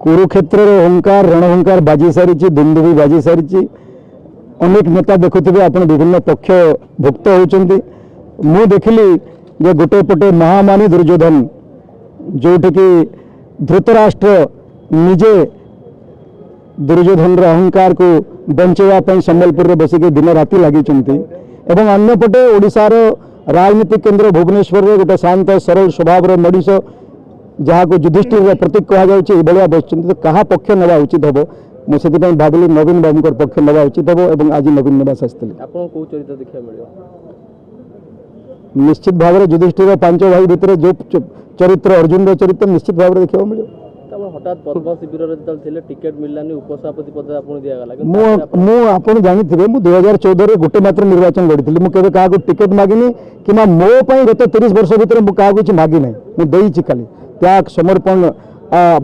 कुरुक्षेत्र ओंकार रणओंकार बाजी सारी दुंदुभी बाजी सारी अनेक नेता देखुवे आप विभिन्न पक्ष भुक्त होती मु देखिली जे गोटे पटे महामानी दुर्योधन जोटि कि धृतराष्ट्र निजे दुर्योधन अहंकार को बंचाई संबलपुर में बसिक दिन राति लगी एवं अन्यपटे ओडिशार राजनीतिक केन्द्र भुवनेश्वर में गोटे शांत सरल स्वभाव मनीष जहाँ को युधिष्ठिर प्रतीक कहुआ बस तो क्या पक्ष नवा उचित हम मुझे भाविली नवीन बाबू पक्ष नवा उचित हम आज नवीन निवास आसते निश्चित भाव में युधिष्ठिर 5 भाई भितर जो चरित्र अर्जुन चरित्र निश्चित भाव में देखा मिले हठात पद्म शिविर टिकेट मिललानी उपसभापति पद आपन दिया गला मु आपन जानिथिबे मु 2014 रे गोटे मात्र निर्वाचन लड़िथिली मु केबे काहा को टिकेट मागिनी किमा मो पई गत 30 वर्ष भीतर मु काहा कुछ मागी नै मु देइछि खाली त्याग समर्पण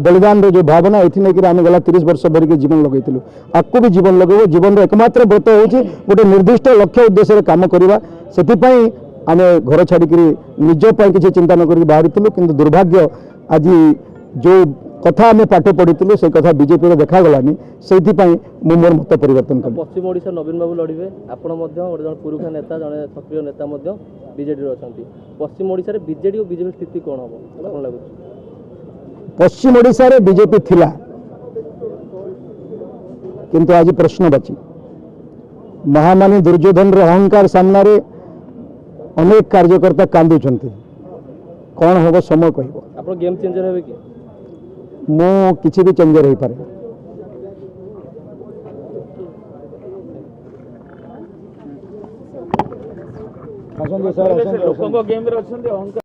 बलिदान रे जो भावना एथि नै कि आमे गला 30 वर्ष भर के जीवन लगैथिलु आकु भी जीवन लगेबो जीवन रो एकमात्र व्रत होछि गोटे निर्दिष्ट लक्ष्य उद्देश्य रे काम करबा सेति पई आमे घर छाड़ी करी निज पई किछि चिंता न करी बाहरिथिलु किंतु दुर्भाग्य आज जो कथा आम पाठ पढ़ी से कथा बीजेपी देखा गलानी से मोर मत परिवर्तन कर पश्चिम ओडिशा नवीन बाबू लड़े आपण पुरुखा नेता जड़े सक्रिय नेता बीजेडी अच्छा पश्चिम ओडिशा बीजेडी और बीजेपी स्थिति कौन हम लगुच पश्चिम ओडिशा रे बीजेपी थिला किंतु आज प्रश्नवाची महामानी दुर्योधन अहंकार सामना रे अनेक कार्यकर्ता कांदुचंती कौन हम समय कह आप गेम चेंजर हे कि मो किसी भी चेंजर हो पारे लोक गेम रे